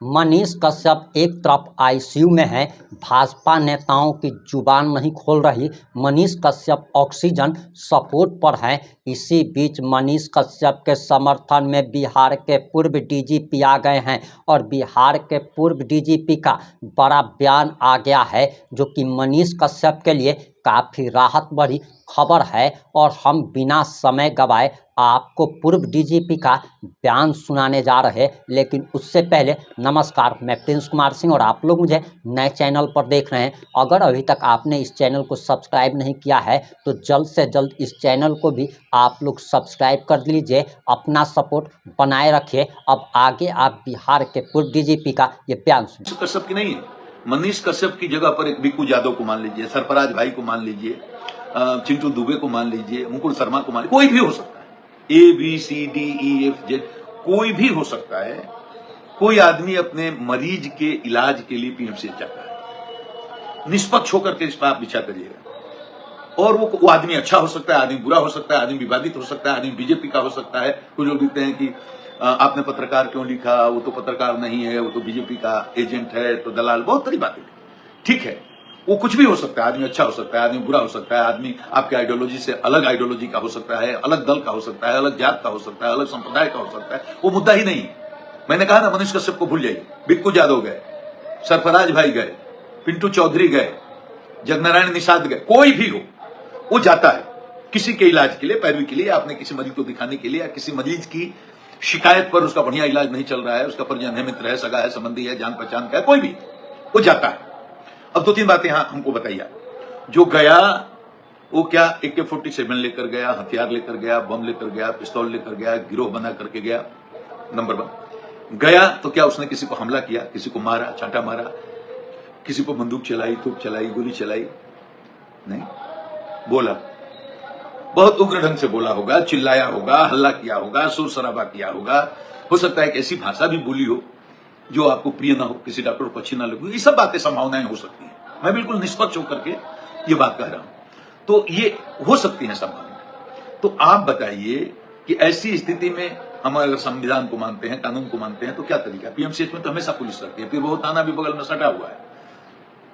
मनीष कश्यप एक तरफ आईसीयू में है, भाजपा नेताओं की जुबान नहीं खोल रही। मनीष कश्यप ऑक्सीजन सपोर्ट पर हैं। इसी बीच मनीष कश्यप के समर्थन में बिहार के पूर्व डीजीपी आ गए हैं और बिहार के पूर्व डीजीपी का बड़ा बयान आ गया है, जो कि मनीष कश्यप के लिए काफ़ी राहत भरी खबर है। और हम बिना समय गवाए आपको पूर्व डीजीपी का बयान सुनाने जा रहे हैं। लेकिन उससे पहले नमस्कार, मैं प्रिंस कुमार सिंह और आप लोग मुझे नए चैनल पर देख रहे हैं। अगर अभी तक आपने इस चैनल को सब्सक्राइब नहीं किया है तो जल्द से जल्द इस चैनल को भी आप लोग सब्सक्राइब कर लीजिए, अपना सपोर्ट बनाए रखिए। अब आगे आप बिहार के पूर्व डीजीपी का ये बयान सुनिए। कश्यप की नहीं है, मनीष कश्यप की जगह पर एक बिक्कू यादव को मान लीजिए, सरफराज भाई को मान लीजिए, चिंटू दुबे को मान लीजिए, मुकुल शर्मा को मान लीजिए, कोई भी हो सकता है। ABCDEFG कोई भी हो सकता है। कोई आदमी अपने मरीज के इलाज के लिए पीएमसीएच जाता है, निष्पक्ष होकर के इस पर आप विचार करिएगा। और वो आदमी अच्छा हो सकता है, आदमी बुरा हो सकता है, आदमी विवादित हो सकता है, आदमी बीजेपी का हो सकता है। कुछ लोग कहते हैं कि आपने पत्रकार क्यों लिखा, वो तो पत्रकार नहीं है, वो तो बीजेपी का एजेंट है, तो दलाल, बहुत सारी बातें। ठीक है, वो कुछ भी हो सकता है, आदमी अच्छा हो सकता है, आदमी बुरा हो सकता है, आदमी आपके आइडियोलॉजी से अलग आइडियोलॉजी का हो सकता है, अलग दल का हो सकता है, अलग जात का हो सकता है, अलग संप्रदाय का हो सकता है। वो मुद्दा ही नहीं है। मैंने कहा ना, मनीष कश्यप को भूल जाइए। बिक्कू यादव गए, सरफराज भाई गए, पिंटू चौधरी गए, जगनारायण निषाद गए, कोई भी हो, वो जाता है किसी के इलाज के लिए, पैरवी के लिए, आपने किसी मरीज को दिखाने के लिए, या किसी मरीज की शिकायत पर उसका बढ़िया इलाज नहीं चल रहा है, उसका परिजन है, मित्र है, सगा है, संबंधी है, जान पहचान का है, कोई भी, वो जाता है। अब दो तीन बातें यहां हमको बताइए। जो गया वो क्या AK-47 लेकर गया, हथियार लेकर गया, बम लेकर गया, पिस्तौल लेकर गया, गिरोह बना करके गया? नंबर 1 गया तो क्या उसने किसी को हमला किया, किसी को मारा, चांटा मारा, किसी को बंदूक चलाई, तोप चलाई, गोली चलाई? नहीं। बोला, बहुत उग्र ढंग से बोला होगा, चिल्लाया होगा, हल्ला किया होगा, शोर शराबा किया होगा। हो सकता है कि ऐसी भाषा भी बोली हो जो आपको प्रिय ना हो, किसी डॉक्टर को अच्छी ना लगी। ये सब बातें, संभावनाएं हो सकती हैं। मैं बिल्कुल निष्पक्ष होकर के ये बात कह रहा हूं। तो ये हो सकती है संभावना। तो आप बताइए कि ऐसी स्थिति में हम अगर संविधान को मानते हैं, कानून को मानते हैं, तो क्या तरीका? पीएमसीएच में तो हमेशा पुलिस रहती है, फिर वो थाना भी बगल में सटा हुआ है,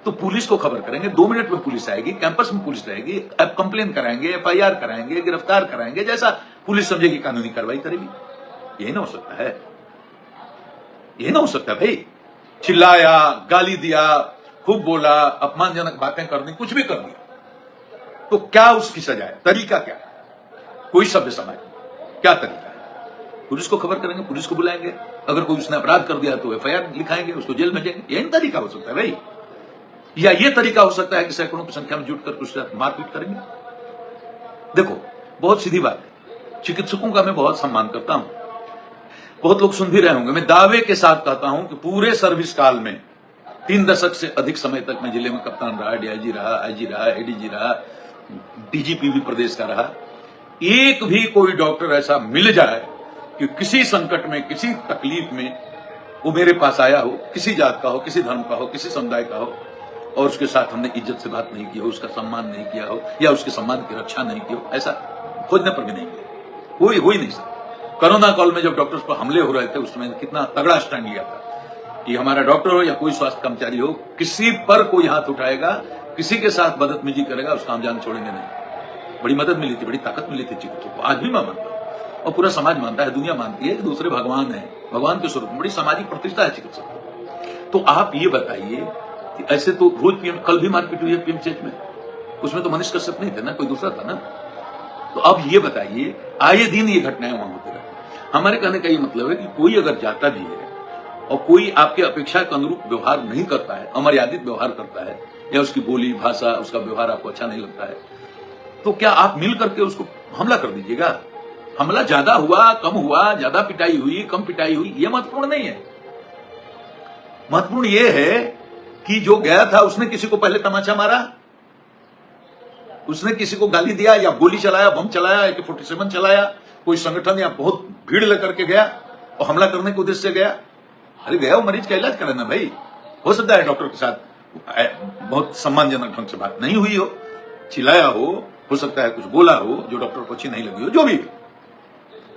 तो पुलिस को खबर करेंगे, 2 मिनट में पुलिस आएगी, कैंपस में पुलिस रहेगी, अब कंप्लेन कराएंगे, FIR कराएंगे, गिरफ्तार कराएंगे, जैसा पुलिस समझेगी कानूनी कार्रवाई करेगी। यही ना हो सकता है? यही ना हो सकता भाई? चिल्लाया, गाली दिया, खूब बोला, अपमानजनक बातें कर दी, कुछ भी कर दिया, तो क्या उसकी सजा है? तरीका क्या है? कोई सभ्य समाज में क्या तरीका है? पुलिस को खबर करेंगे, पुलिस को बुलाएंगे, अगर कोई उसने अपराध कर दिया तो FIR लिखाएंगे, उसको जेल भेजेंगे। यही तरीका हो सकता है भाई? या ये तरीका हो सकता है कि सैकड़ों की संख्या में जुट कर उससे मारपीट करेंगे? देखो, बहुत सीधी बात है। चिकित्सकों का मैं बहुत सम्मान करता हूं, बहुत लोग सुन भी रहे होंगे। मैं दावे के साथ कहता हूं कि पूरे सर्विस काल में 3 दशक से अधिक समय तक मैं जिले में कप्तान रहा, DIG रहा, IG रहा, ADG रहा, DGP भी प्रदेश का रहा। एक भी कोई डॉक्टर ऐसा मिल जाए कि किसी संकट में, किसी तकलीफ में वो मेरे पास आया हो, किसी जात का हो, किसी धर्म का हो, किसी समुदाय का हो, और उसके साथ हमने इज्जत से बात नहीं की हो, उसका सम्मान नहीं किया हो, या उसके सम्मान की रक्षा नहीं की हो, ऐसा खोजने पर भी नहीं मिले। कोई हो ही नहीं सकता। कोरोना काल में जब डॉक्टर्स पर हमले हो रहे थे, उस समय कितना तगड़ा स्टैंड लिया था कि हमारा डॉक्टर हो या कोई स्वास्थ्य कर्मचारी हो, किसी पर कोई हाथ उठाएगा, किसी के साथ बदतमीजी करेगा, उसका हम जान छोड़ेंगे नहीं। बड़ी मदद मिली थी, बड़ी ताकत मिली थी चिकित्सकों को। आज भी मैं मानता हूं और पूरा समाज मानता है, दुनिया मानती है कि दूसरे भगवान है, भगवान के स्वरूप में बड़ी सामाजिक प्रतिष्ठा है चिकित्सक। तो आप ये बताइए कि ऐसे तो रोज कल भी मारपीट हुई है पीएमसीएच में, उसमें तो मनीष कश्यप नहीं थे ना, कोई दूसरा था ना। तो अब ये बताइए, आए दिन ये घटनाएं वहां होती रहती। हमारे कहने का ये मतलब है कि कोई अगर जाता भी है और कोई आपके अपेक्षा के अनुरूप व्यवहार नहीं करता है, अमर्यादित व्यवहार करता है, या उसकी बोली भाषा, उसका व्यवहार आपको अच्छा नहीं लगता है, तो क्या आप मिल करके उसको हमला कर दीजिएगा? हमला ज्यादा हुआ, कम हुआ, ज्यादा पिटाई हुई, कम पिटाई हुई, ये महत्वपूर्ण नहीं है। महत्वपूर्ण ये है कि जो गया था उसने किसी को पहले तमाचा मारा, उसने किसी को गाली दिया, या गोली चलाया, बम चलाया, AK-47 चलाया, कोई संगठन या बहुत भीड़ लेकर के गया और हमला करने के उद्देश्य से गया? अरे गया वो मरीज का इलाज कराना भाई। हो सकता है डॉक्टर के साथ बहुत सम्मानजनक ढंग से बात नहीं हुई हो, चिल्लाया हो सकता है कुछ बोला हो जो डॉक्टर को अच्छी नहीं लगी हो, जो भी।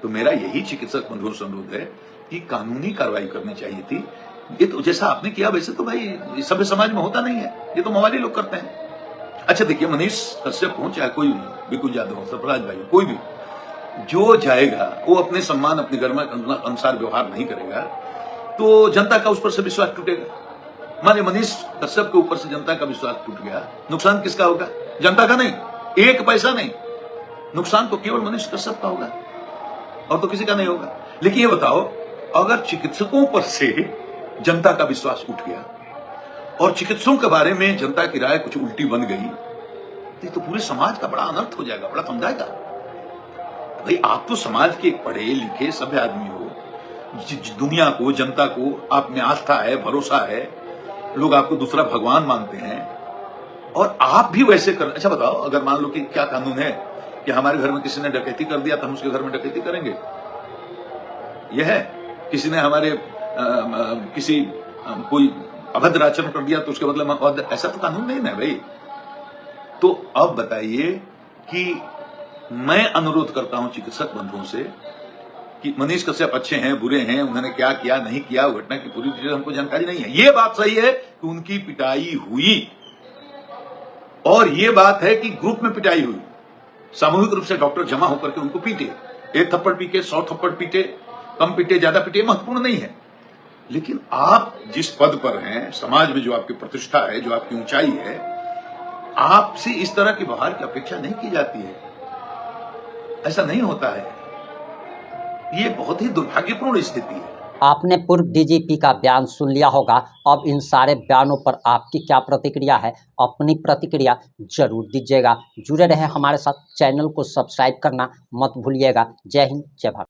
तो मेरा यही चिकित्सक बंधुओं से अनुरोध है कि कानूनी कार्रवाई करनी चाहिए थी। ये तो जैसा आपने किया वैसे तो भाई सभ्य समाज में होता नहीं है, ये तो मवाली लोग करते हैं। अच्छा देखिए, मनीष कश्यप हो चाहे कोई भी, बिल्कुल यादव हो, सरफराज भाई हो, कोई भी जो जाएगा वो अपने सम्मान अपने घर में अनुसार व्यवहार नहीं करेगा तो जनता का उस पर से विश्वास टूटेगा। माने मनीष कश्यप के ऊपर से जनता का विश्वास टूट गया, नुकसान किसका होगा? जनता का नहीं, एक पैसा नहीं, नुकसान तो केवल मनीष कश्यप का होगा और तो किसी का नहीं होगा। लेकिन ये बताओ, अगर चिकित्सकों पर से जनता का विश्वास उठ गया और चिकित्सकों के बारे में जनता की राय कुछ उल्टी बन गई तो पूरे समाज का बड़ा अनर्थ हो जाएगा, बड़ा समझाएगा। भाई आप तो समाज के पढ़े लिखे सभ्य आदमी हो, दुनिया को जनता को आप में आस्था है, भरोसा है, लोग आपको दूसरा भगवान मानते हैं और आप भी वैसे कर। अच्छा बताओ, अगर मान लो कि क्या कानून है कि हमारे घर में किसी ने डकैती कर दिया तो हम उसके घर में डकैती करेंगे? यह है किसी ने हमारे किसी कोई अभद्र आचरण कर दिया तो उसके बदले में, ऐसा तो कानून नहीं ना भाई। तो अब बताइए कि मैं अनुरोध करता हूं चिकित्सक बंधुओं से कि मनीष कश्यप अच्छे हैं बुरे हैं, उन्होंने क्या किया नहीं किया, घटना की पूरी डिटेल हमको जानकारी नहीं है। ये बात सही है कि उनकी पिटाई हुई और ये बात है कि ग्रुप में पिटाई हुई, सामूहिक रूप से डॉक्टर जमा होकर के उनको पीटे, एक थप्पड़ पीटे, 100 थप्पड़ पीटे, कम पीटे, ज्यादा पीटे, महत्वपूर्ण नहीं है। लेकिन आप जिस पद पर हैं, समाज में जो आपकी प्रतिष्ठा है, जो आपकी ऊंचाई है, आपसे इस तरह की व्यवहार की अपेक्षा नहीं की जाती है, ऐसा नहीं होता है। ये बहुत ही दुर्भाग्यपूर्ण स्थिति है। आपने पूर्व डीजीपी का बयान सुन लिया होगा। अब इन सारे बयानों पर आपकी क्या प्रतिक्रिया है? अपनी प्रतिक्रिया जरूर दीजिएगा। जुड़े रहे हमारे साथ, चैनल को सब्सक्राइब करना मत भूलिएगा। जय हिंद, जय भारत।